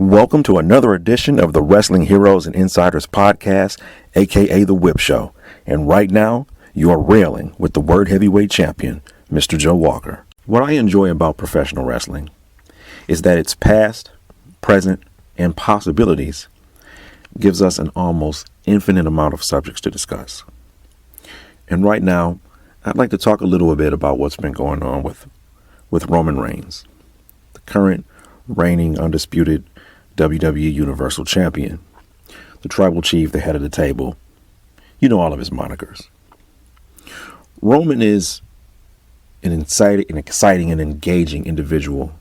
Welcome to another edition of the Wrestling Heroes and Insiders podcast, aka The Whip Show. And right now, you are railing with the World Heavyweight Champion, Mr. Joe Walker. What I enjoy about professional wrestling is that its past, present, and possibilities gives us an almost infinite amount of subjects to discuss. And right now, I'd like to talk a little bit about what's been going on with Roman Reigns, the current reigning undisputed WWE Universal Champion, the Tribal Chief, the head of the table. You know all of his monikers. Roman is an exciting and engaging individual.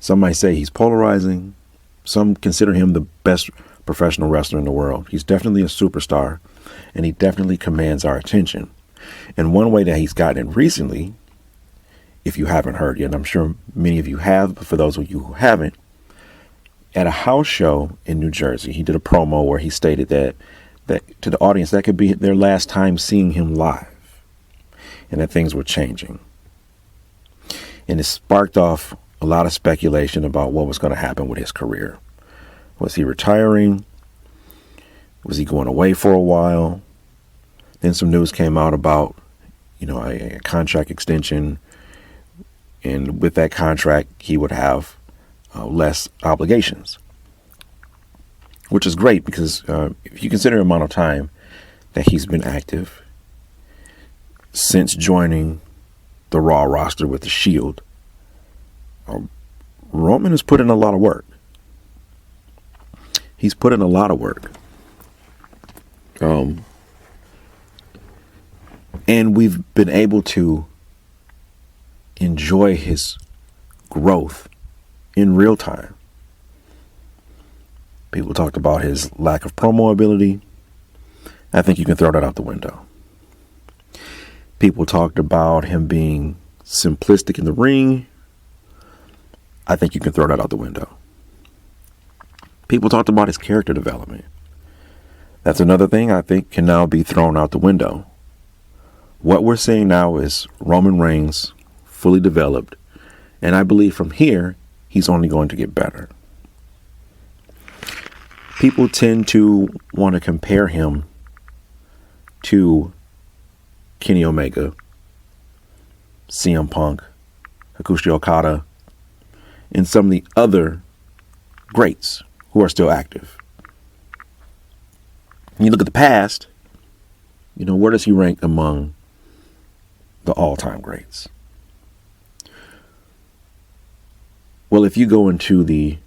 Some might say he's polarizing. Some consider him the best professional wrestler in the world. He's definitely a superstar, and he definitely commands our attention. And one way that he's gotten it recently, if you haven't heard yet, and I'm sure many of you have, but for those of you who haven't, at a house show in New Jersey, he did a promo where he stated that to the audience, that could be their last time seeing him live, and that things were changing. And it sparked off a lot of speculation about what was going to happen with his career. Was he retiring? Was he going away for a while? Then some news came out about, a contract extension. And with that contract, he would have less obligations, which is great because if you consider the amount of time that he's been active since joining the Raw roster with the Shield, Roman has put in a lot of work. He's put in a lot of work. And we've been able to enjoy his growth in real time. People talked about his lack of promo ability. I think you can throw that out the window. People talked about him being simplistic in the ring. I think you can throw that out the window. People talked about his character development. That's another thing I think can now be thrown out the window. What we're seeing now is Roman Reigns fully developed, and I believe from here, he's only going to get better. People tend to want to compare him to Kenny Omega, CM Punk, Hakushi Okada, and some of the other greats who are still active. When you look at the past, where does he rank among the all-time greats? Well, if you go into the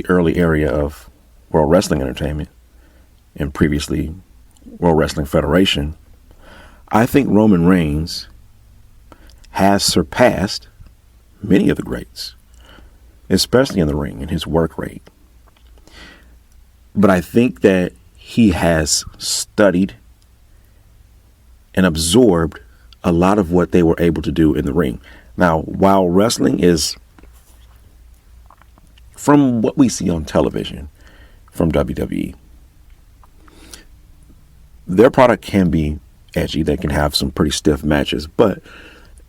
early area of World Wrestling Entertainment and previously World Wrestling Federation, I think Roman Reigns has surpassed many of the greats, especially in the ring and his work rate. But I think that he has studied and absorbed a lot of what they were able to do in the ring. Now, while wrestling is, from what we see on television from WWE, their product can be edgy. They can have some pretty stiff matches, but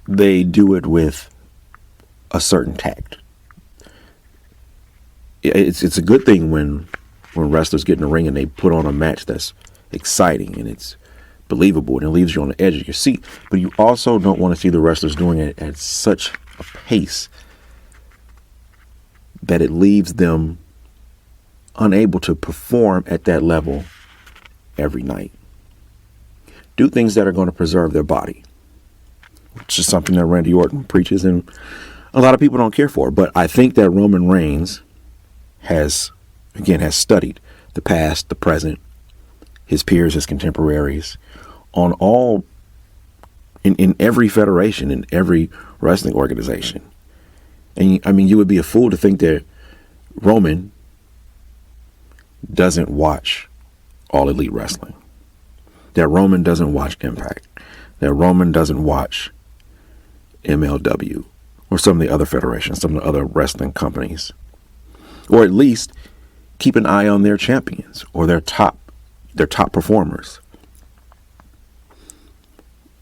they do it with a certain tact. It's a good thing when wrestlers get in the ring and they put on a match that's exciting and it's believable and it leaves you on the edge of your seat. But you also don't want to see the wrestlers doing it at such a pace that it leaves them unable to perform at that level every night. Do things that are going to preserve their body, which is something that Randy Orton preaches and a lot of people don't care for. But I think that Roman Reigns has studied the past, the present, his peers, his contemporaries, in every federation, in every wrestling organization. And you would be a fool to think that Roman doesn't watch All Elite Wrestling, that Roman doesn't watch Impact, that Roman doesn't watch MLW or some of the other federations, some of the other wrestling companies, or at least keep an eye on their champions or their top performers.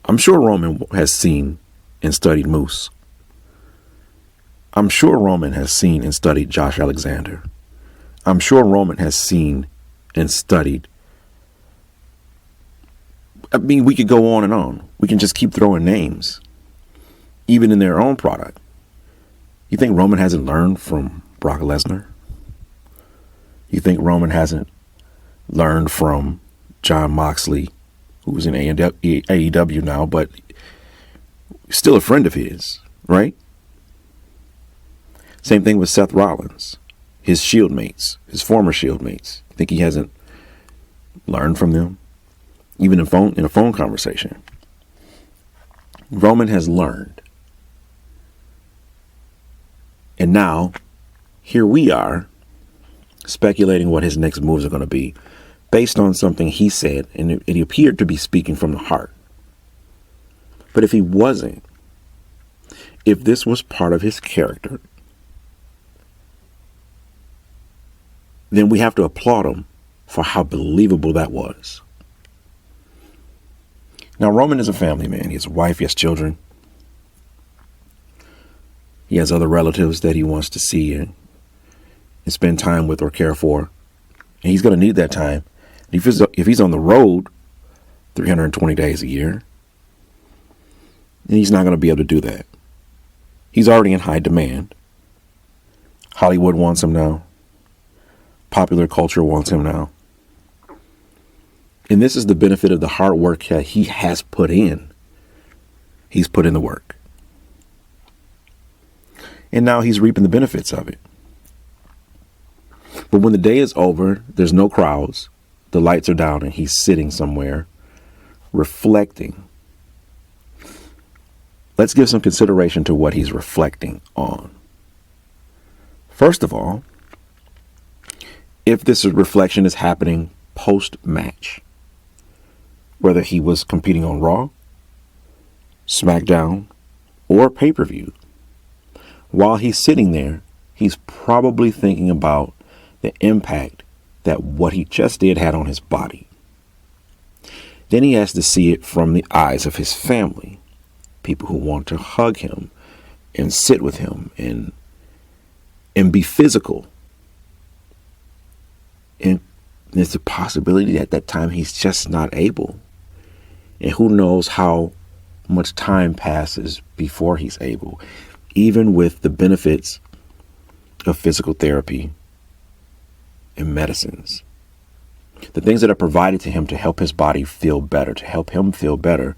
I'm sure Roman has seen and studied Moose. I'm sure Roman has seen and studied Josh Alexander. I'm sure Roman has seen and studied. I mean, we could go on and on. We can just keep throwing names, even in their own product. You think Roman hasn't learned from Brock Lesnar? You think Roman hasn't learned from John Moxley, who's in AEW now, but still a friend of his, right? Same thing with Seth Rollins, his Shield mates, his former Shield mates. You think he hasn't learned from them? Even in a phone conversation. Roman has learned. And now, here we are, speculating what his next moves are going to be, based on something he said, and it appeared to be speaking from the heart. But if he wasn't, if this was part of his character, then we have to applaud him for how believable that was. Now, Roman is a family man. He has a wife, he has children. He has other relatives that he wants to see and spend time with or care for. And he's going to need that time. If he's on the road 320 days a year, then he's not going to be able to do that. He's already in high demand. Hollywood wants him now. Popular culture wants him now. And this is the benefit of the hard work that he has put in. He's put in the work. And now he's reaping the benefits of it. But when the day is over, there's no crowds, the lights are down, and he's sitting somewhere reflecting. Let's give some consideration to what he's reflecting on. First of all, if this reflection is happening post-match, whether he was competing on Raw, SmackDown, or pay-per-view, while he's sitting there, he's probably thinking about the impact that what he just did had on his body. Then he has to see it from the eyes of his family, people who want to hug him and sit with him and be physical. And there's a possibility that at that time he's just not able. And who knows how much time passes before he's able, even with the benefits of physical therapy and medicines. The things that are provided to him to help his body feel better, to help him feel better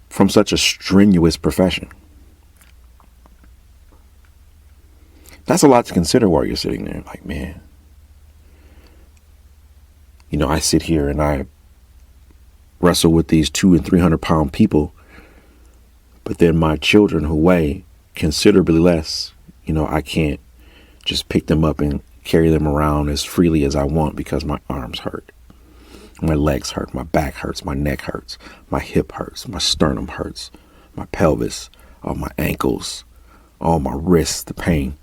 from such a strenuous profession. That's a lot to consider while you're sitting there. Like, man, I sit here and I wrestle with these 200 and 300 pound people, but then my children who weigh considerably less, I can't just pick them up and carry them around as freely as I want because my arms hurt, my legs hurt, my back hurts, my neck hurts, my hip hurts, my sternum hurts, my pelvis, all my ankles, all my wrists, the pain.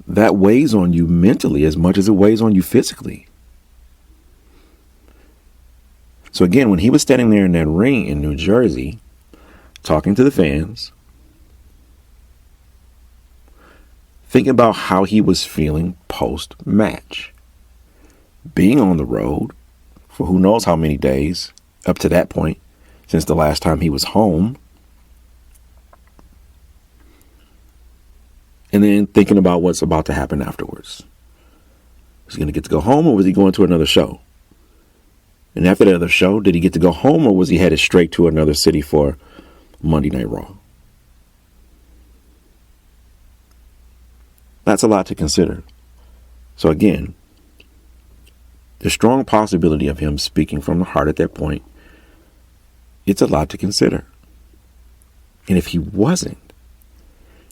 That weighs on you mentally as much as it weighs on you physically. So again, when he was standing there in that ring in New Jersey, talking to the fans, thinking about how he was feeling post-match, being on the road for who knows how many days up to that point since the last time he was home, and then thinking about what's about to happen afterwards. Was he going to get to go home, or was he going to another show? And after that other show, did he get to go home, or was he headed straight to another city for Monday Night Raw? That's a lot to consider. So again, the strong possibility of him speaking from the heart at that point, it's a lot to consider. And if he wasn't,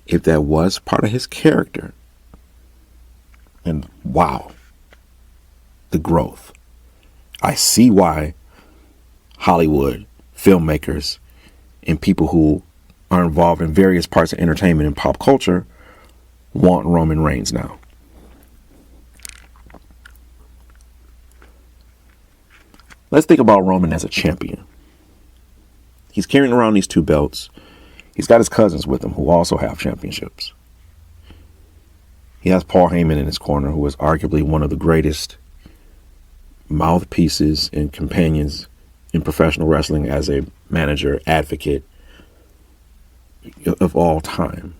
if that was part of his character, and wow, the growth. I see why Hollywood, filmmakers, and people who are involved in various parts of entertainment and pop culture want Roman Reigns now. Let's think about Roman as a champion. He's carrying around these two belts. He's got his cousins with him who also have championships. He has Paul Heyman in his corner, who is arguably one of the greatest mouthpieces and companions in professional wrestling as a manager, advocate of all time.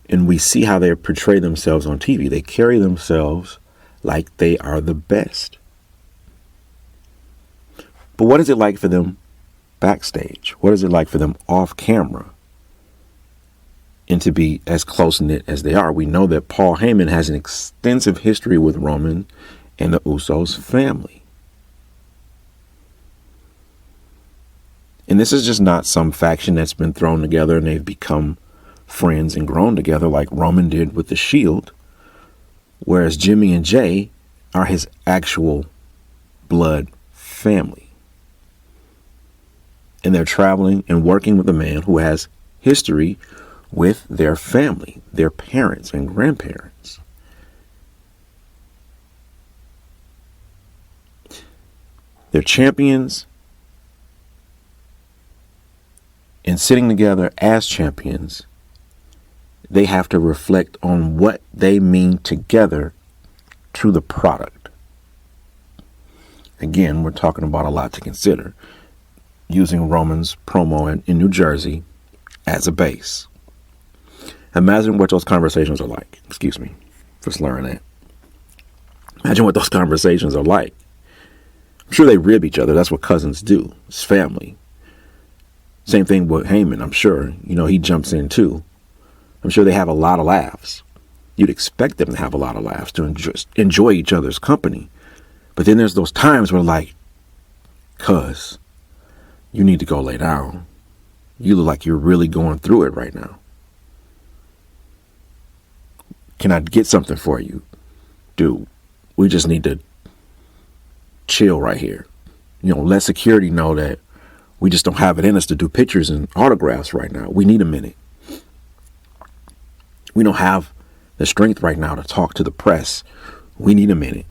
And we see how they portray themselves on TV. They carry themselves like they are the best. But what is it like for them backstage? What is it like for them off camera? And to be as close-knit as they are. We know that Paul Heyman has an extensive history with Roman and the Usos family. And this is just not some faction that's been thrown together and they've become friends and grown together like Roman did with the Shield, whereas Jimmy and Jay are his actual blood family. And they're traveling and working with a man who has history with their family, their parents and grandparents. They're champions, and sitting together as champions, they have to reflect on what they mean together to the product. Again, we're talking about a lot to consider, using Roman's promo in New Jersey as a base. Imagine what those conversations are like. Excuse me for slurring that. Imagine what those conversations are like. I'm sure they rib each other. That's what cousins do. It's family. Same thing with Heyman. I'm sure, he jumps in too. I'm sure they have a lot of laughs. You'd expect them to have a lot of laughs, to enjoy each other's company. But then there's those times where cuz, you need to go lay down. You look like you're really going through it right now. Can I get something for you? Dude, we just need to chill right here. Let security know that we just don't have it in us to do pictures and autographs right now. We need a minute. We don't have the strength right now to talk to the press. We need a minute.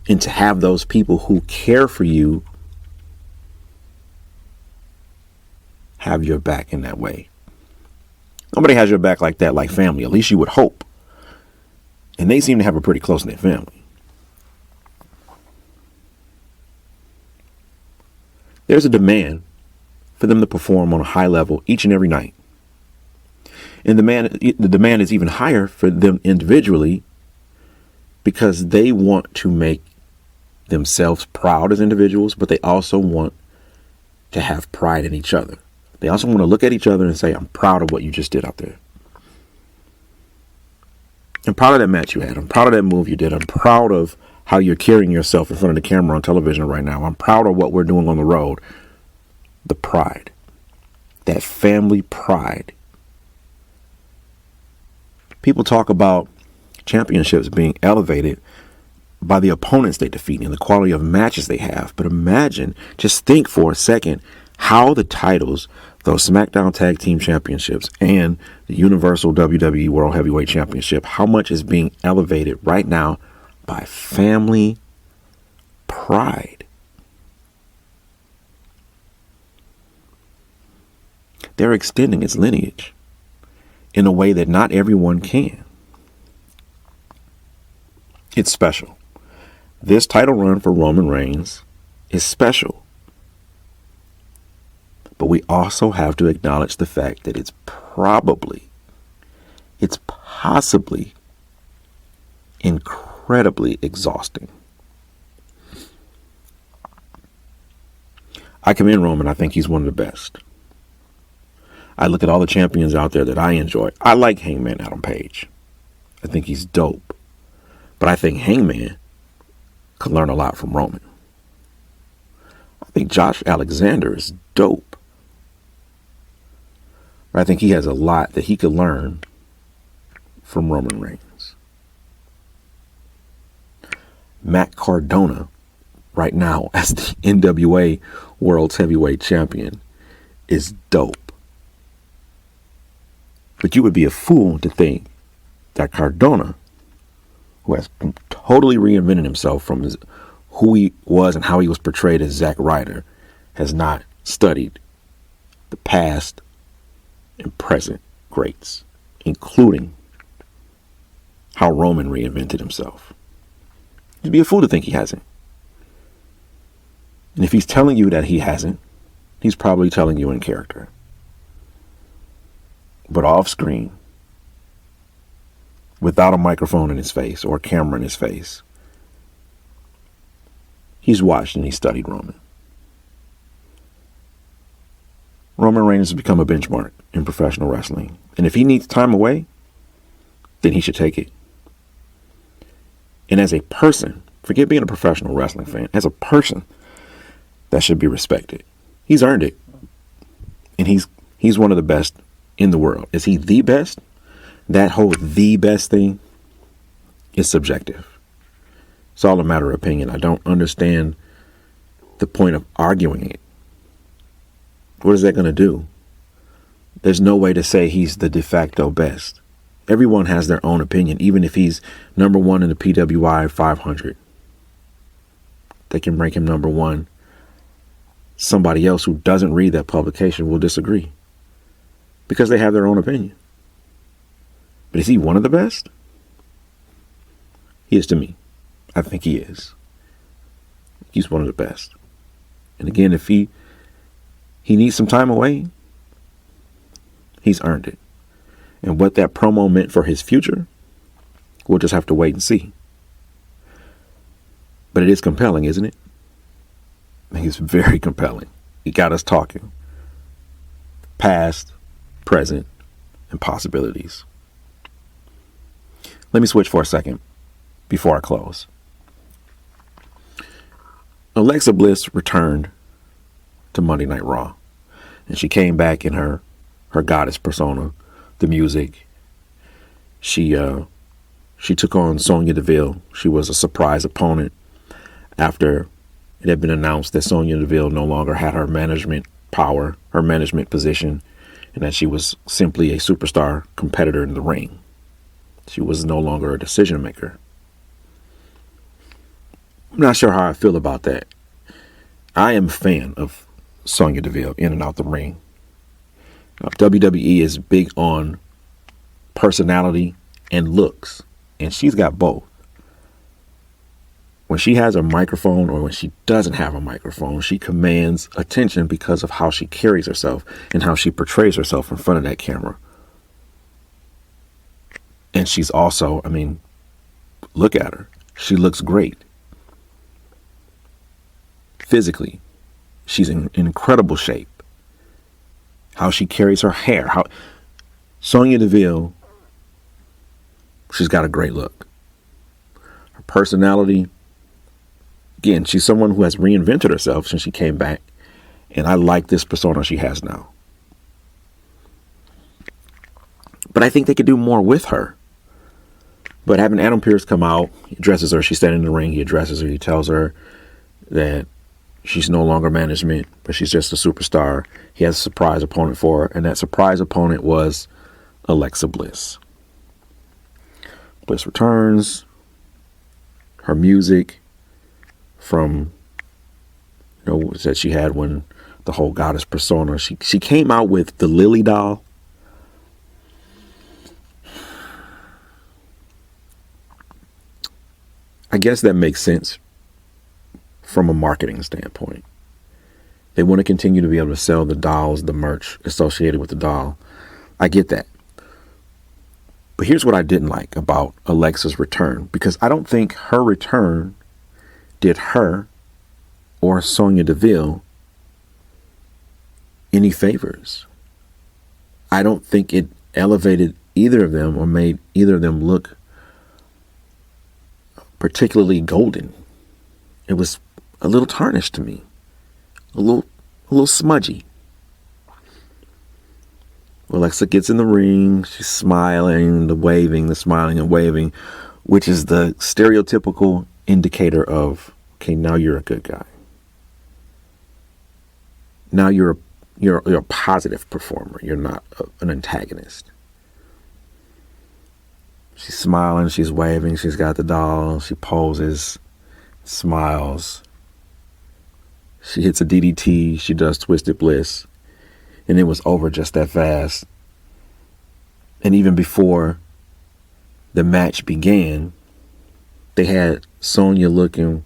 And to have those people who care for you have your back in that way. Nobody has your back like that, like family. At least you would hope. And they seem to have a pretty close-knit family. There's a demand for them to perform on a high level each and every night. And the demand is even higher for them individually because they want to make themselves proud as individuals, but they also want to have pride in each other. They also want to look at each other and say, I'm proud of what you just did out there. I'm proud of that match you had. I'm proud of that move you did. I'm proud of how you're carrying yourself in front of the camera on television right now. I'm proud of what we're doing on the road. The pride. That family pride. People talk about championships being elevated by the opponents they defeat and the quality of matches they have. But imagine, just think for a second, how the titles, those SmackDown Tag Team Championships and the Universal WWE World Heavyweight Championship, how much is being elevated right now by family pride. They're extending its lineage in a way that not everyone can. It's special. This title run for Roman Reigns is special. But we also have to acknowledge the fact that it's possibly incredibly exhausting. I commend Roman. I think he's one of the best. I look at all the champions out there that I enjoy. I like Hangman Adam Page. I think he's dope. But I think Hangman could learn a lot from Roman. I think Josh Alexander is dope. But I think he has a lot that he could learn from Roman Reigns. Matt Cardona, right now, as the NWA World's Heavyweight Champion, is dope. But you would be a fool to think that Cardona, who has totally reinvented himself from who he was and how he was portrayed as Zack Ryder, has not studied the past and present greats, including how Roman reinvented himself. You'd be a fool to think he hasn't. And if he's telling you that he hasn't, he's probably telling you in character. But off screen, without a microphone in his face or a camera in his face, he's watched and he studied Roman. Roman Reigns has become a benchmark in professional wrestling. And if he needs time away, then he should take it. And as a person, forget being a professional wrestling fan, as a person, that should be respected. He's earned it. And he's one of the best in the world. Is he the best? That whole the best thing is subjective. It's all a matter of opinion. I don't understand the point of arguing it. What is that going to do? There's no way to say he's the de facto best. Everyone has their own opinion, even if he's number one in the PWI 500. They can rank him number one. Somebody else who doesn't read that publication will disagree because they have their own opinion. But is he one of the best? He is to me. I think he is. He's one of the best. And again, if he needs some time away, he's earned it. And what that promo meant for his future, we'll just have to wait and see. But it is compelling, isn't it? I think it's very compelling. It got us talking. Past, present, and possibilities. Let me switch for a second before I close. Alexa Bliss returned to Monday Night Raw. And she came back in her goddess persona, the music. She took on Sonya DeVille. She was a surprise opponent after it had been announced that Sonya DeVille no longer had her management power, her management position, and that she was simply a superstar competitor in the ring. She was no longer a decision maker. I'm not sure how I feel about that. I am a fan of Sonya DeVille in and out the ring. Now, WWE is big on personality and looks, and she's got both. When she has a microphone or when she doesn't have a microphone, she commands attention because of how she carries herself and how she portrays herself in front of that camera. And she's also, look at her. She looks great. Physically, she's in incredible shape. How she carries her hair. Sonya DeVille, she's got a great look. Her personality, again, she's someone who has reinvented herself since she came back. And I like this persona she has now. But I think they could do more with her. But having Adam Pearce come out, he addresses her. She's standing in the ring. He addresses her. He tells her that she's no longer management, but she's just a superstar. He has a surprise opponent for her. And that surprise opponent was Alexa Bliss. Bliss returns. Her music from, that she had when the whole goddess persona. She came out with the Lily doll. I guess that makes sense from a marketing standpoint. They want to continue to be able to sell the dolls, the merch associated with the doll. I get that. But here's what I didn't like about Alexa's return, because I don't think her return did her or Sonya DeVille any favors. I don't think it elevated either of them or made either of them look particularly golden. It was a little tarnished to me, a little smudgy. Alexa gets in the ring, she's smiling, the smiling and waving, which is the stereotypical indicator of, okay, now you're a good guy. Now you're a positive performer. You're not an antagonist. She's smiling, she's waving, she's got the doll, she poses, smiles. She hits a DDT, she does Twisted Bliss, and it was over just that fast. And even before the match began, they had Sonya looking,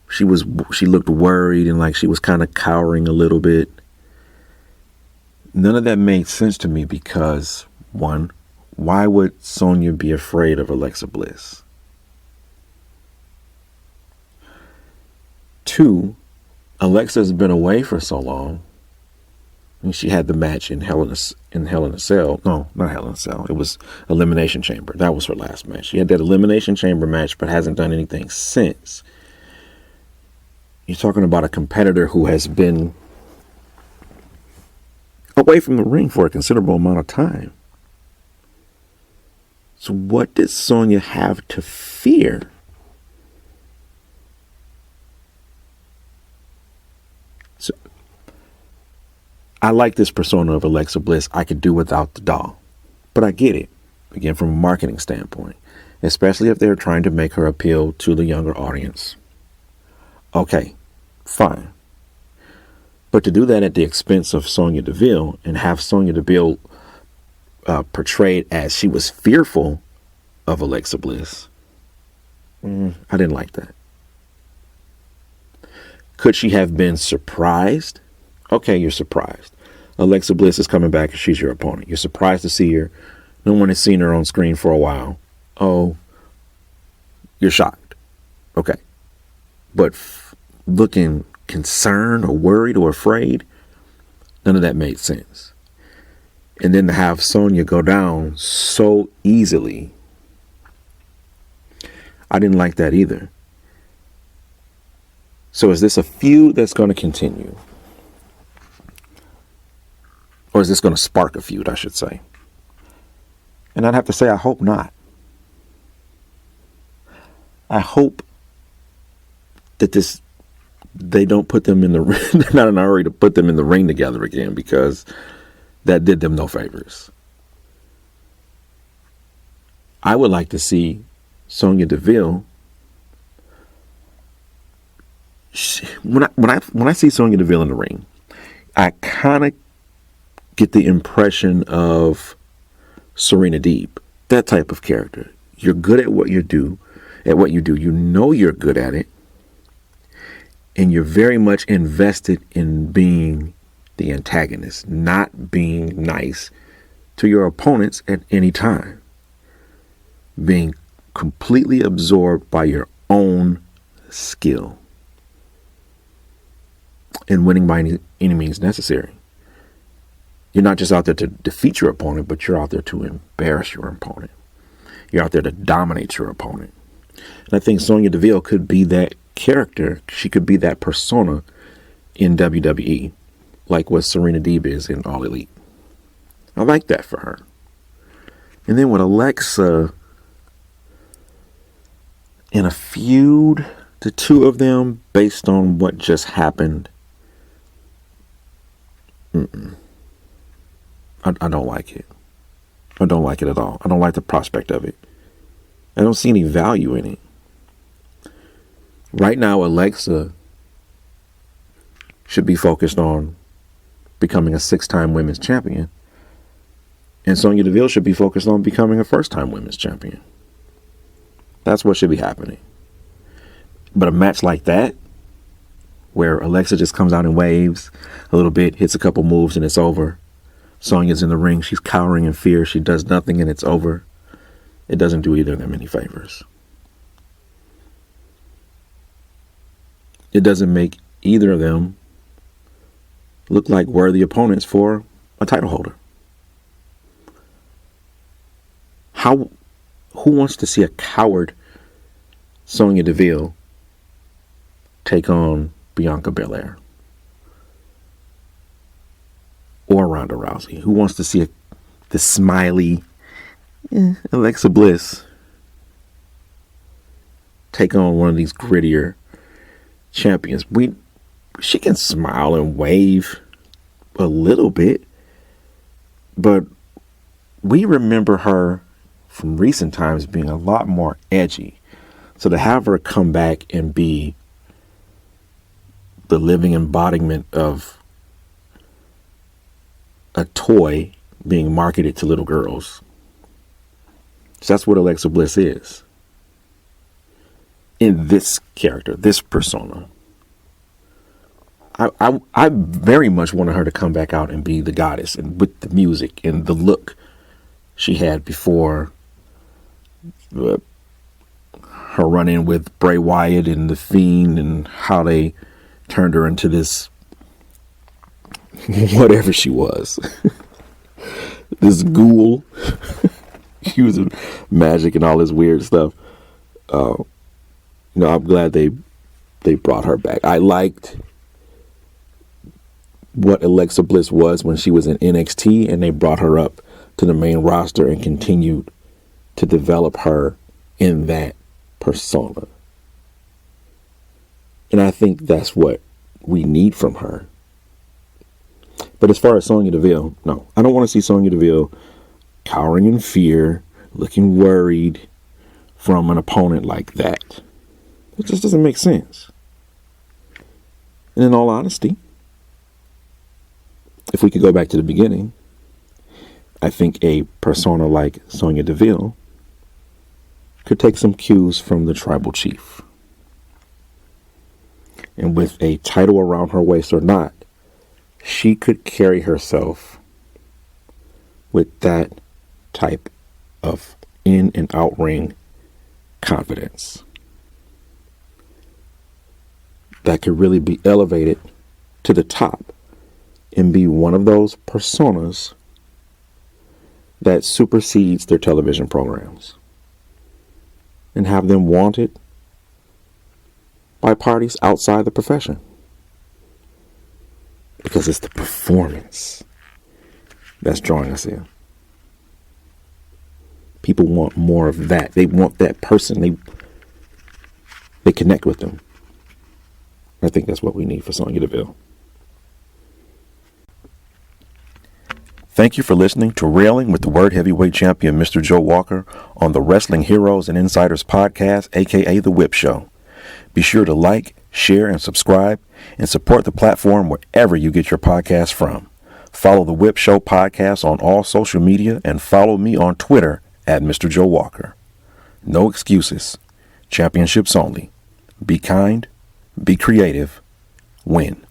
she looked worried and like she was kind of cowering a little bit. None of that made sense to me because, one, why would Sonya be afraid of Alexa Bliss? Two, Alexa's been away for so long. And she had the match in Hell in a Cell. No, not Hell in a Cell. It was Elimination Chamber. That was her last match. She had that Elimination Chamber match, but hasn't done anything since. You're talking about a competitor who has been away from the ring for a considerable amount of time. So what did Sonya have to fear? So I like this persona of Alexa Bliss. I could do without the doll, but I get it. Again, from a marketing standpoint, especially if they're trying to make her appeal to the younger audience. Okay, fine. But to do that at the expense of Sonya DeVille and have Sonya DeVille portrayed as she was fearful of Alexa Bliss, I didn't like that. Could she have been surprised? Okay, you're surprised. Alexa Bliss is coming back and she's your opponent. You're surprised to see her. No one has seen her on screen for a while. Oh, you're shocked. Okay. But looking concerned or worried or afraid, none of that made sense. And then to have Sonya go down so easily, I didn't like that either. So is this a feud that's going to continue? Or is this going to spark a feud, I should say? And I'd have to say, I hope not. I hope that they don't put them in the ring. They're not in a hurry to put them in the ring together again, because that did them no favors. I would like to see Sonya DeVille. When I see Sonya DeVille in the ring, I kind of get the impression of Serena Deeb, that type of character. You're good at what you do. You know you're good at it. And you're very much invested in being the antagonist, not being nice to your opponents at any time. Being completely absorbed by your own skill. And winning by any means necessary. You're not just out there to defeat your opponent, but you're out there to embarrass your opponent. You're out there to dominate your opponent. And I think Sonya DeVille could be that character. She could be that persona in WWE, like what Serena Deeb is in All Elite. I like that for her. And then with Alexa in a feud, the two of them, based on what just happened, I don't like it. I don't like it at all. I don't like the prospect of it. I don't see any value in it. Right now, Alexa should be focused on becoming a 6-time women's champion. And Sonya DeVille should be focused on becoming a first-time women's champion. That's what should be happening. But a match like that, where Alexa just comes out in waves a little bit, hits a couple moves, and it's over. Sonya's in the ring. She's cowering in fear. She does nothing, and it's over. It doesn't do either of them any favors. It doesn't make either of them look like worthy opponents for a title holder. Who wants to see a coward Sonya DeVille take on Bianca Belair or Ronda Rousey? Who wants to see the smiley Alexa Bliss take on one of these grittier champions? She can smile and wave a little bit, but we remember her from recent times being a lot more edgy. So to have her come back and be the living embodiment of a toy being marketed to little girls, So that's what Alexa Bliss is. In this character, this persona. I very much wanted her to come back out and be the goddess, and with the music and the look she had before her run-in with Bray Wyatt and The Fiend, and how they turned her into this whatever she was. This ghoul. She was magic and all this weird stuff. I'm glad they brought her back. I liked what Alexa Bliss was when she was in NXT, and they brought her up to the main roster and continued to develop her in that persona. And I think that's what we need from her. But as far as Sonya DeVille, no, I don't want to see Sonya DeVille cowering in fear, looking worried from an opponent like that. It just doesn't make sense. And in all honesty, if we could go back to the beginning, I think a persona like Sonya DeVille could take some cues from the tribal chief. And with a title around her waist or not, she could carry herself with that type of in and out ring confidence that could really be elevated to the top and be one of those personas that supersedes their television programs and have them wanted by parties outside the profession. Because it's the performance that's drawing us in. People want more of that. They want that person. They connect with them. I think that's what we need for Sonya DeVille. Thank you for listening to Railing with the World Heavyweight Champion, Mr. Joe Walker, on the Wrestling Heroes and Insiders podcast, aka The Whip Show. Be sure to like, share, and subscribe, and support the platform wherever you get your podcasts from. Follow The Whip Show podcast on all social media, and follow me on Twitter at Mr. Joe Walker. No excuses. Championships only. Be kind. Be creative. Win.